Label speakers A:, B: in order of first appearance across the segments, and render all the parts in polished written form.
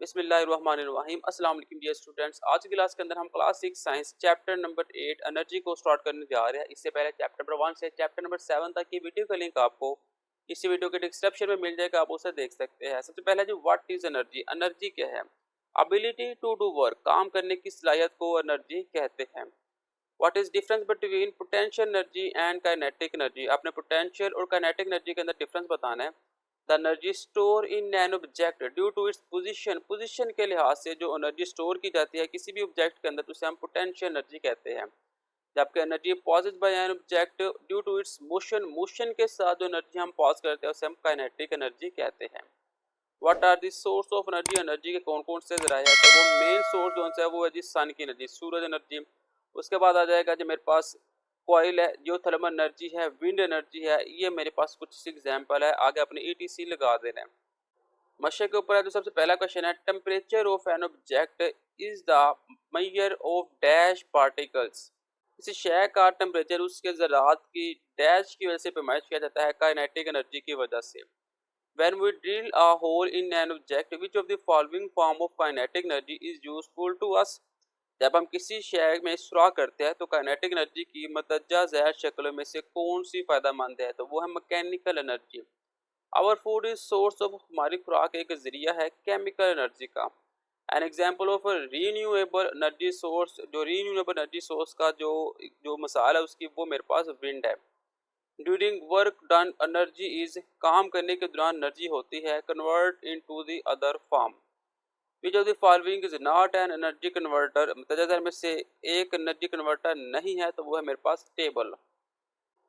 A: बिस्मिल्लाहिर्रहमानिर्रहीम। अस्सलाम वालेकुम डियर स्टूडेंट्स। आज की क्लास के अंदर हम class 6 science chapter number 8 energy को स्टार्ट करने जा रहे हैं। इससे पहले चैप्टर नंबर 1 से चैप्टर नंबर 7 तक की वीडियो का लिंक आपको इसी वीडियो के डिस्क्रिप्शन में मिल जाएगा, आप उसे देख सकते हैं। सबसे पहले जो व्हाट इज एनर्जी, एनर्जी क्या है? एबिलिटी टू डू वर्क, काम करने की सलाहियत को एनर्जी कहते हैं। What is difference between potential energy and kinetic energy, आपने पोटेंशियल और काइनेटिक एनर्जी के अंदर डिफरेंस बताना है। The energy store in an object due to its position, position के लिहाज से जो एनर्जी स्टोर की जाती है किसी भी ऑब्जेक्ट के अंदर उसे हम पोटेंशियल एनर्जी कहते हैं। जबकि energy possessed by an object due to its motion, motion के साथ जो एनर्जी हम पॉज करते हैं उसे हम काइनेटिक एनर्जी कहते हैं। What are the source of energy, energy के कौन कौन से जराए हैं? तो वो मेन सोर्स जो है वो है जी सन की एनर्जी, सूरज एनर्जी। उसके बाद आ जाएगा जो मेरे पास कॉइल है, जो थर्मल एनर्जी है, विंड एनर्जी है। ये मेरे पास कुछ एग्जांपल है, आगे अपने ईटीसी लगा देना है। मशे के ऊपर है। तो सबसे पहला क्वेश्चन है, temperature of an object is the measure of dash particles, किसी शय का टेम्परेचर उसके ज़रात की डैश की वजह से पैमाइश किया जाता है काइनेटिक एनर्जी की वजह से। When we drill a hole in an object, which of the following form of kinetic energy is useful to us? जब हम किसी शय में सुराख करते हैं तो काइनेटिक एनर्जी की मतजा ज़ैर शक्लों में से कौन सी फायदेमंद है? तो वो है mechanical energy. Our food is source of, हमारी खुराक एक जरिया है केमिकल एनर्जी का। An example of renewable energy source, जो रीन्यूएबल एनर्जी सोर्स का जो जो मिसाल है उसकी वो मेरे पास विंड है। During work done energy is, काम करने के दौरान एनर्जी होती है convert into the other form. Which of the following is not an energy converter, मुतज़्ज़र में से एक एनर्जी कन्वर्टर नहीं है, तो वो है मेरे पास टेबल।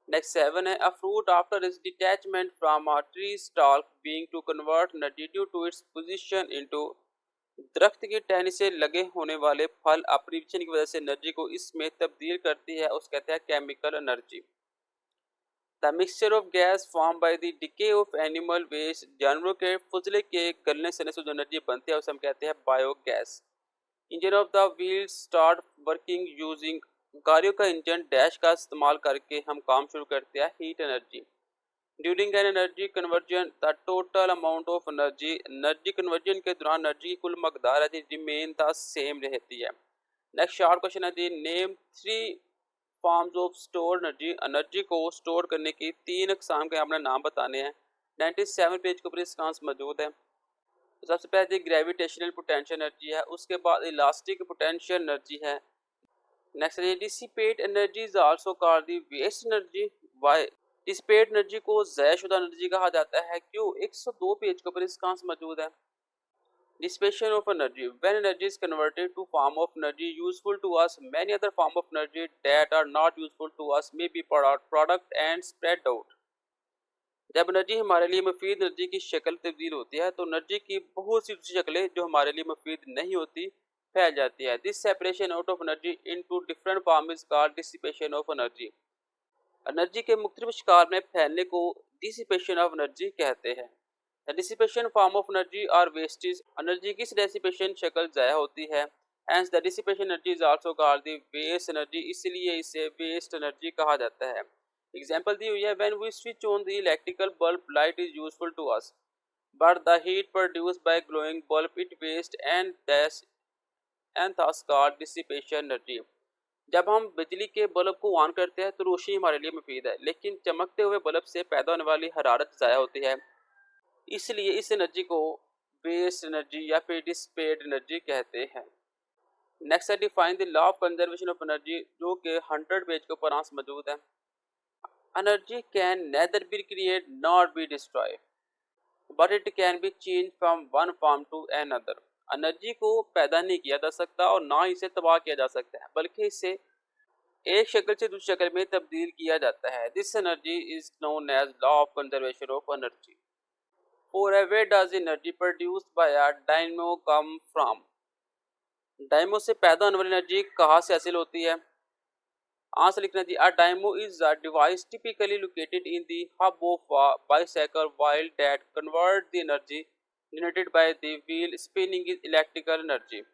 A: नेक्स्ट 7 है, a fruit after its detachment from a tree stalk being to convert energy due to its position into, दरख्त की टहनी से लगे होने वाले फल अपनी पोजीशन की वजह से एनर्जी को इसमें तब्दील करती है, उस कहते हैं chemical energy. The mixture of gas form by the decay of animal waste, जानवरों के फुजले के गलने से जो एनर्जी बनती है उसे हम कहते हैं biogas. Engine of the wheel start working using, गाड़ियों का इंजन डैश का इस्तेमाल करके हम काम शुरू करते हैं heat energy. During an energy conversion the total amount of energy, energy conversion के दौरान एनर्जी की कुल मकदार है रिमेन द सेम रहती है। नेक्स्ट शॉर्ट क्वेश्चन है जी, name 3 forms of store energy, energy को स्टोर करने की 3 अकसाम के आपने नाम बताने हैं। 97 पेज के ऊपर इसका आंसर मौजूद है। तो सबसे पहले ग्रेविटेशनल पोटेंशियल एनर्जी है, उसके बाद इलास्टिक पोटेंशियल एनर्जी है। नेक्स्ट है dissipate energy is also called the waste energy. Why dissipate energy को ज़ायशुदा एनर्जी कहा जाता है, क्यों? 102 पेज के ऊपर इसका आंसर मौजूद है। Dissipation of energy, when energy is converted to form of energy useful to us, many other form of energy that are not useful to us may be product and spread out। जब energy हमारे लिए मुफीद energy की शक्ल तब्दील होती है तो एनर्जी की बहुत सी दूसरी शक्लें जो हमारे लिए मुफीद नहीं होती फैल जाती है। This separation out of energy into different form is called dissipation of energy. Energy के मुख्तलिफ शिकार में फैलने को डिसिपेशन ऑफ एनर्जी कहते हैं। The dissipation form of energy और वेस्टेज, एनर्जी की डिसिपेशन शक्ल ज़ाया होती है। Hence the dissipation energy is also called the waste energy, इसलिए इसे वेस्ट एनर्जी कहा जाता है। एग्जांपल दी हुई है, when we switch on the electrical bulb light is useful to us but the heat produced by glowing bulb it waste and thus called dissipation energy. जब हम बिजली के बल्ब को ऑन करते हैं तो रोशनी हमारे लिए मुफीद है, लेकिन चमकते हुए बल्ब से पैदा होने वाली हरारत ज़ाया होती है, इसलिए इस एनर्जी को वेस्ट एनर्जी या फिर डिसिपेट एनर्जी कहते हैं। नेक्स्ट है define the law of conservation of energy, जो कि 100 पेज के ऊपर आंसर मौजूद है। Energy can neither be create not be destroy but it can be change from one form to another. Energy को पैदा नहीं किया जा सकता और ना इसे तबाह किया जा सकता है, बल्कि इसे एक शक्ल से दूसरी शक्ल में तब्दील किया जाता है। This energy is known as law of conservation of energy. For where does energy produced by a dynamo come from? डायमो से पैदा होने वाली एनर्जी कहाँ से हासिल होती है? आंसर लिखना जी, a dynamo is a device typically located in the hub of a bicycle while that convert the energy generated by the wheel spinning is electrical energy।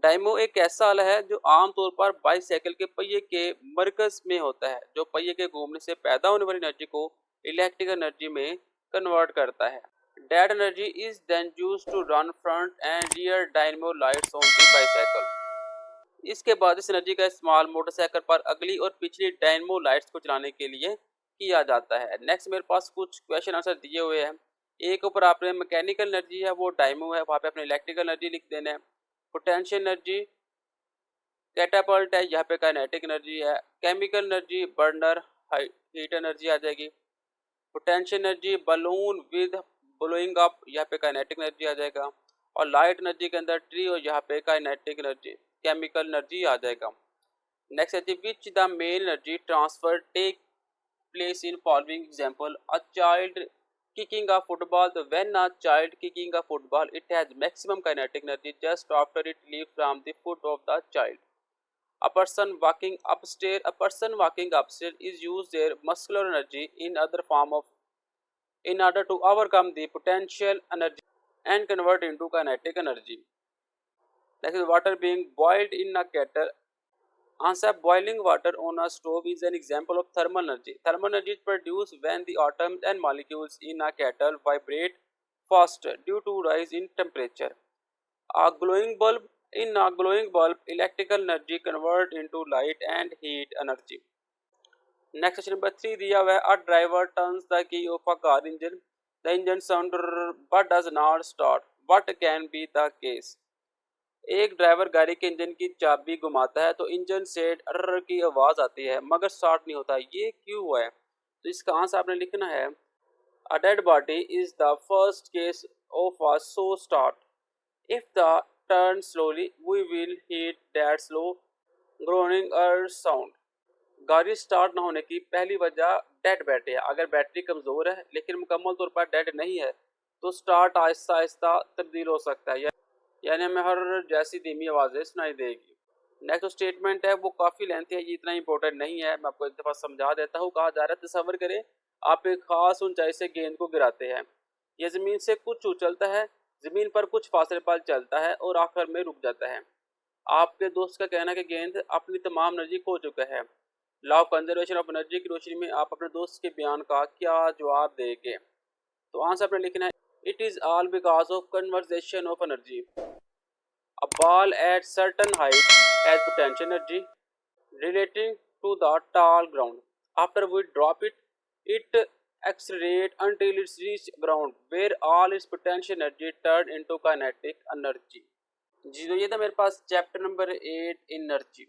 A: डायमो एक ऐसा आला है जो आमतौर पर बाईसाइकिल के पहिए के मरकज में होता है, जो पहिए के घूमने से पैदा होने वाली एनर्जी को इलेक्ट्रिकल एनर्जी में कन्वर्ट करता है। That energy is then used to run front and rear dynamo lights on the bicycle. इसके बाद इस एनर्जी का इस्तेमाल मोटरसाइकिल पर अगली और पिछली डायनमो लाइट्स को चलाने के लिए किया जाता है। नेक्स्ट मेरे पास कुछ क्वेश्चन आंसर दिए हुए हैं। एक ऊपर आपने मैकेनिकल एनर्जी है वो डायमो है, वहाँ पे आपने इलेक्ट्रिकल एनर्जी लिख देना है। पोटेंशियल एनर्जी कैटापल्ट है, यहाँ पे काइनेटिक एनर्जी है। Chemical energy burner heat energy आ जाएगी। Potential energy balloon with blowing up, यहाँ पे काइनेटिक एनर्जी आ जाएगा। और लाइट एनर्जी के अंदर ट्री और यहाँ पे काइनेटिक एनर्जी केमिकल एनर्जी आ जाएगा। नेक्स्ट है which the main energy transfer take place in following example. A child kicking a football, when a child kicking a football, it has maximum kinetic energy just after it leaves from the foot of the child. A person walking upstairs is use their muscular energy in other form of in order to overcome the potential energy and convert into kinetic energy. Next is water being boiled in a kettle. Answer: boiling water on a stove is an example of thermal energy. Thermal energy is produced when the atoms and molecules in a kettle vibrate faster due to rise in temperature. A glowing bulb In a glowing bulb, electrical energy convert into light and heat energy. Next question number 3 दिया हुआ है a driver turns the key of a car engine. The engine sound but does not start. What can be the case? एक driver गाड़ी के engine की चाबी घुमाता है तो इंजन से अर्र की आवाज आती है मगर स्टार्ट नहीं होता, ये क्यों हुआ है? तो इसका आंसर आपने लिखना है a dead body is the first case of a so start. If the turn slowly we will heat that slow groaning or sound. गाड़ी स्टार्ट ना होने की पहली वजह डेड बैटरी है। अगर बैटरी कमजोर है लेकिन मुकम्मल तौर पर डेड नहीं है तो स्टार्ट आहिस्ता आहिस्ता तब्दील हो सकता है, यानी हमें हर जैसी धीमी आवाज़ें सुनाई देगी। नेक्स्ट स्टेटमेंट है वो काफ़ी लेंथी है, ये इतना इंपॉर्टेंट नहीं है, मैं आपको एक दफ़ा समझा देता हूँ। कहा जा रहा है तस्वर करें आप एक खास ऊंचाई से गेंद को गिराते हैं, यह ज़मीन से कुछ उछलता है, ज़मीन पर कुछ फासले पर चलता है और आखिर में रुक जाता है। आपके दोस्त का कहना है कि गेंद अपनी तमाम एनर्जी खो चुका है। Law of conservation of energy की रोशनी में आप अपने दोस्त के बयान का क्या जवाब देंगे? तो आंसर आपने लिखना है it is all because of conversation of energy. A ball at certain height has potential energy relating to the tall ground. After we drop it, it accelerates until it reaches ground, where all its potential energy turned into kinetic energy. जी तो ये था मेरे पास chapter number 8 energy.